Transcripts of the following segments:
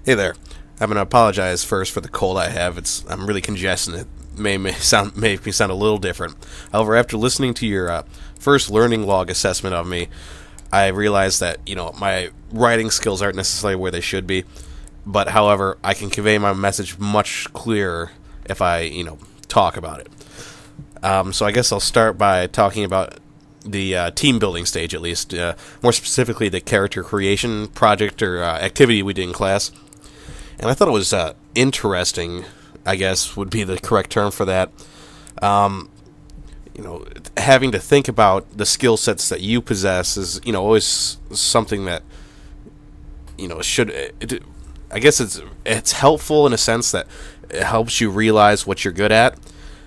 Hey there. I'm going to apologize first for the cold I have. I'm really congested. It may make me sound a little different. However, after listening to your first learning log assessment of me, I realized that my writing skills aren't necessarily where they should be. But however, I can convey my message much clearer if I talk about it. So I guess I'll start by talking about the team building stage, at least more specifically the character creation project or activity we did in class. And I thought it was interesting, I guess would be the correct term for that. Having to think about the skill sets that you possess is, always something that, I guess it's helpful in a sense that it helps you realize what you're good at.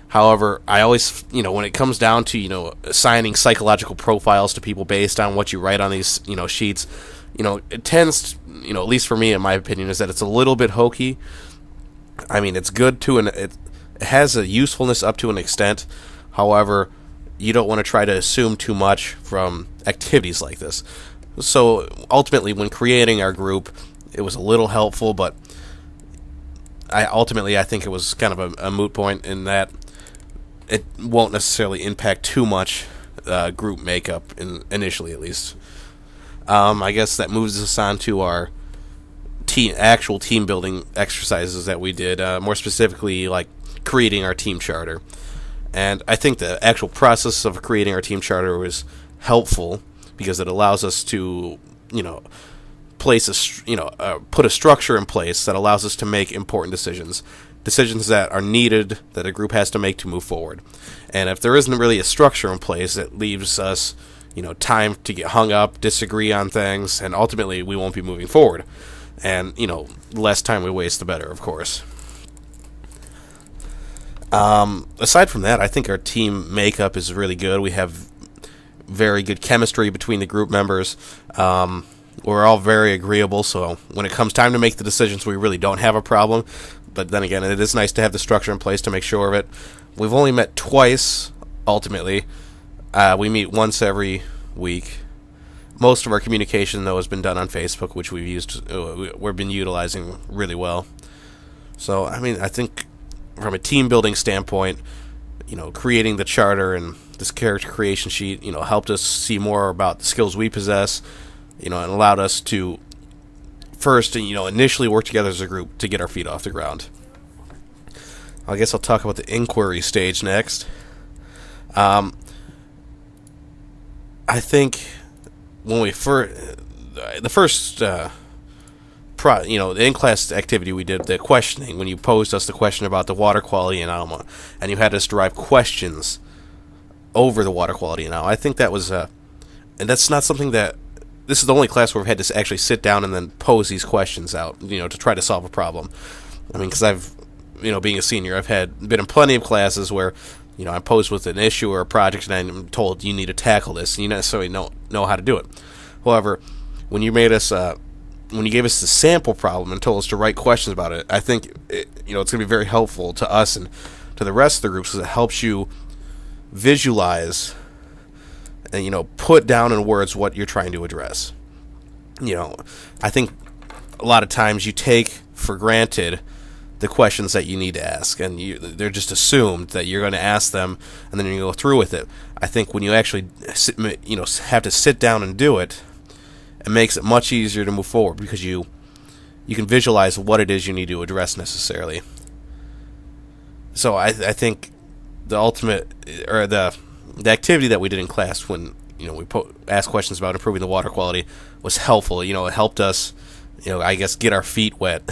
However, I always, when it comes down to, assigning psychological profiles to people based on what you write on these, sheets, it tends, at least for me, in my opinion, is that it's a little bit hokey. I mean, it's good it has a usefulness up to an extent. However, you don't want to try to assume too much from activities like this. So ultimately, when creating our group, it was a little helpful, but I think it was kind of a moot point in that it won't necessarily impact too much group makeup, initially at least. I guess that moves us on to our actual team building exercises that we did, more specifically like creating our team charter. And I think the actual process of creating our team charter was helpful because it allows us to, put a structure in place that allows us to make important decisions that are needed that a group has to make to move forward. And if there isn't really a structure in place, it leaves us time to get hung up, disagree on things, and ultimately we won't be moving forward. And, less time we waste, the better, of course. Aside from that, I think our team makeup is really good. We have very good chemistry between the group members. We're all very agreeable, so when it comes time to make the decisions, we really don't have a problem. But then again, it is nice to have the structure in place to make sure of it. We've only met twice, ultimately. We meet once every week. Most of our communication, though, has been done on Facebook, which we've been utilizing really well. So, I think from a team building standpoint, creating the charter and this character creation sheet, helped us see more about the skills we possess, and allowed us to first, initially work together as a group to get our feet off the ground. I guess I'll talk about the inquiry stage next. I think when we the in-class activity we did, the questioning, when you posed us the question about the water quality in Alma, and you had us derive questions over the water quality in Alma, I think that was, and that's not something that, this is the only class where we've had to actually sit down and then pose these questions out, to try to solve a problem. Because I've, being a senior, I've been in plenty of classes where, I'm posed with an issue or a project and I'm told you need to tackle this, and you necessarily know how to do it. However, when you gave us the sample problem and told us to write questions about it, I think it's going to be very helpful to us and to the rest of the groups because it helps you visualize and put down in words what you're trying to address. I think a lot of times you take for granted the questions that you need to ask, and they're just assumed that you're going to ask them, and then you go through with it. I think when you actually have to sit down and do it, it makes it much easier to move forward because you can visualize what it is you need to address necessarily. So I think the ultimate, or the activity that we did in class when we asked questions about improving the water quality was helpful. It helped us, I guess, get our feet wet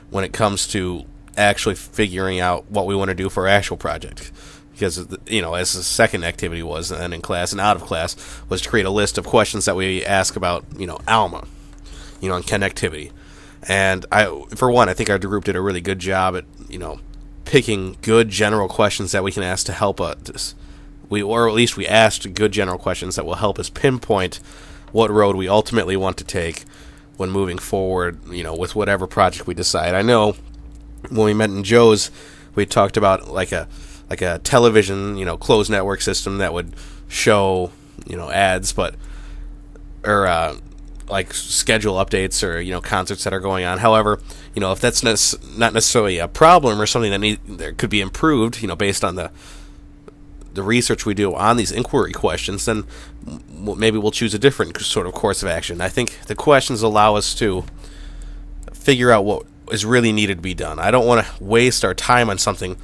when it comes to actually figuring out what we want to do for our actual project. Because, as the second activity was, and in class and out of class, was to create a list of questions that we ask about, Alma, and connectivity. And I think our group did a really good job at, picking good general questions that we can ask to help us. Or at least we asked good general questions that will help us pinpoint what road we ultimately want to take when moving forward, with whatever project we decide. I know when we met in Joe's, we talked about like a television, closed network system that would show, ads, or like schedule updates or concerts that are going on. However, if that's not necessarily a problem or something that could be improved, based on the research we do on these inquiry questions, then maybe we'll choose a different sort of course of action. I think the questions allow us to figure out what is really needed to be done. I don't want to waste our time on something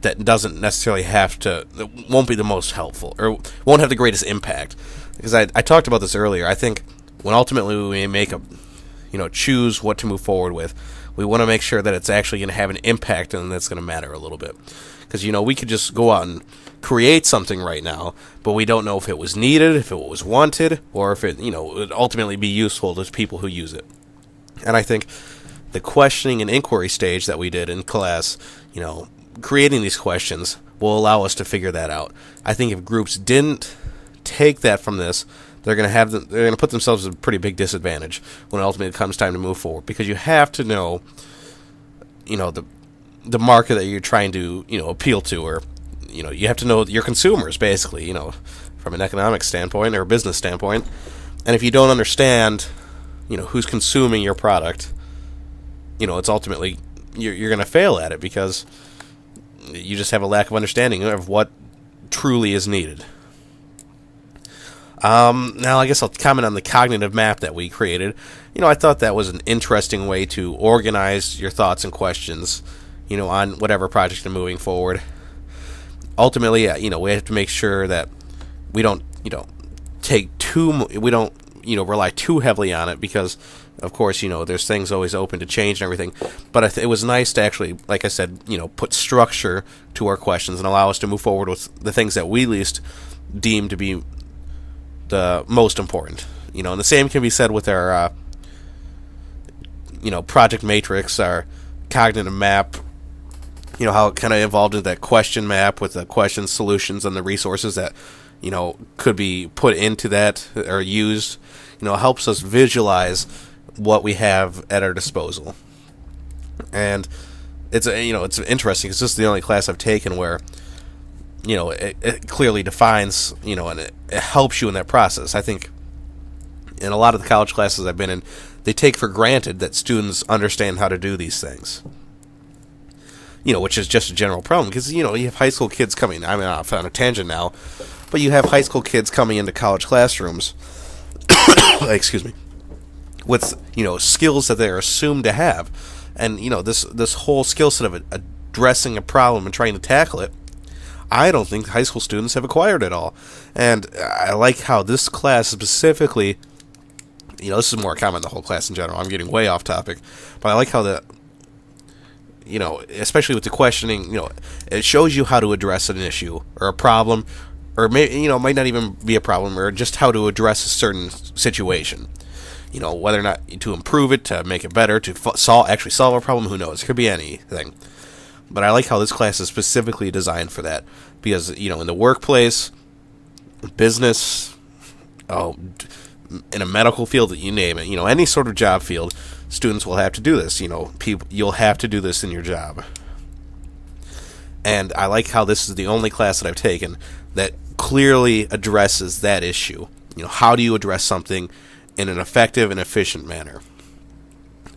that doesn't necessarily that won't be the most helpful or won't have the greatest impact. Because I talked about this earlier. I think when ultimately we make choose what to move forward with, we want to make sure that it's actually going to have an impact and that's going to matter a little bit. Because, we could just go out and create something right now, but we don't know if it was needed, if it was wanted, or if it, would ultimately be useful to people who use it. And I think the questioning and inquiry stage that we did in class, creating these questions will allow us to figure that out. I think if groups didn't take that from this, they're going to put themselves at a pretty big disadvantage when ultimately it comes time to move forward, because you have to know, the market that you're trying to, appeal to, or, you have to know your consumers, basically, from an economic standpoint or a business standpoint. And if you don't understand, who's consuming your product, it's ultimately, you're going to fail at it because you just have a lack of understanding of what truly is needed. Now, I guess I'll comment on the cognitive map that we created. I thought that was an interesting way to organize your thoughts and questions, on whatever project you're moving forward. Ultimately, we have to make sure that we don't, rely too heavily on it because, of course, there's things always open to change and everything. But it was nice to actually, like I said, put structure to our questions and allow us to move forward with the things that we least deem to be the most important. And the same can be said with our, project matrix, our cognitive map, how it kind of evolved into that question map with the questions, solutions, and the resources that, could be put into that or used. It helps us visualize what we have at our disposal. And it's interesting because this is the only class I've taken where, it clearly defines, and it helps you in that process. I think in a lot of the college classes I've been in, they take for granted that students understand how to do these things. Which is just a general problem because, you have high school kids coming, I'm off on a tangent now, but you have high school kids coming into college classrooms, excuse me, with, skills that they're assumed to have. And, this whole skill set of addressing a problem and trying to tackle it, I don't think high school students have acquired it all. And I like how this class specifically, this is more a comment on the whole class in general. I'm getting way off topic. But I like how especially with the questioning, it shows you how to address an issue or a problem, or might not even be a problem, or just how to address a certain situation. Whether or not to improve it, to make it better, to actually solve a problem, who knows? It could be anything. But I like how this class is specifically designed for that. Because, in the workplace, business, in a medical field, you name it, any sort of job field, students will have to do this. You'll have to do this in your job. And I like how this is the only class that I've taken that clearly addresses that issue. How do you address something in an effective and efficient manner?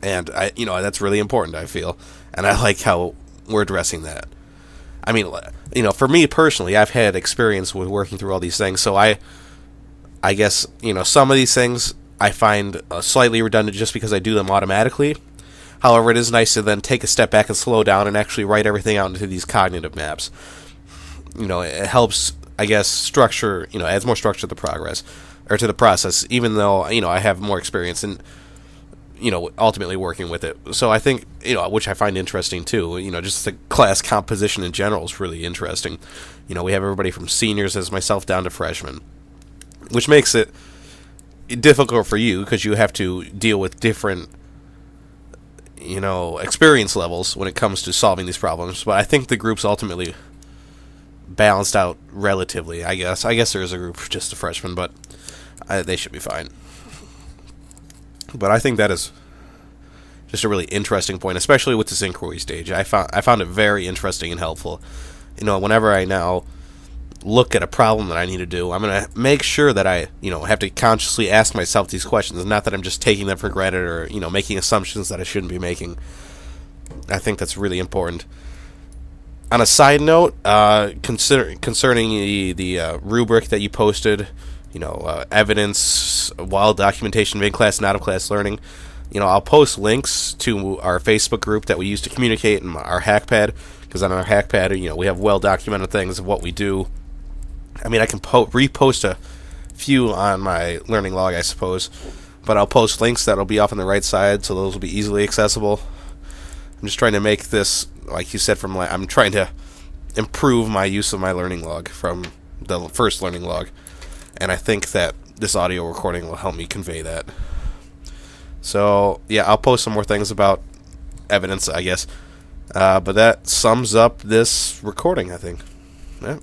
And that's really important, I feel. And I like how we're addressing that. I mean, for me personally, I've had experience with working through all these things, so I guess, some of these things I find slightly redundant just because I do them automatically. However, it is nice to then take a step back and slow down and actually write everything out into these cognitive maps. It helps, I guess, structure, adds more structure to the progress, or to the process, even though, I have more experience in, ultimately working with it. So I think, which I find interesting too, just the class composition in general is really interesting. We have everybody from seniors as myself down to freshmen, which makes it difficult for you because you have to deal with different, experience levels when it comes to solving these problems. But I think the group's ultimately balanced out relatively, I guess. I guess there is a group for just the freshmen, but they should be fine. But I think that is just a really interesting point, especially with this inquiry stage. I found it very interesting and helpful. Whenever I now, look at a problem that I need to do. I'm going to make sure that I, have to consciously ask myself these questions. Not that I'm just taking them for granted or, making assumptions that I shouldn't be making. I think that's really important. On a side note, concerning the rubric that you posted, evidence, while documentation of in-class and out-of-class learning, I'll post links to our Facebook group that we use to communicate and our HackPad, because on our HackPad, we have well-documented things of what we do. I mean, I can repost a few on my learning log, I suppose, but I'll post links that'll be off on the right side, so those will be easily accessible. I'm just trying to make this, like you said, I'm trying to improve my use of my learning log from the first learning log, and I think that this audio recording will help me convey that. So, yeah, I'll post some more things about evidence, I guess. But that sums up this recording, I think. Yeah.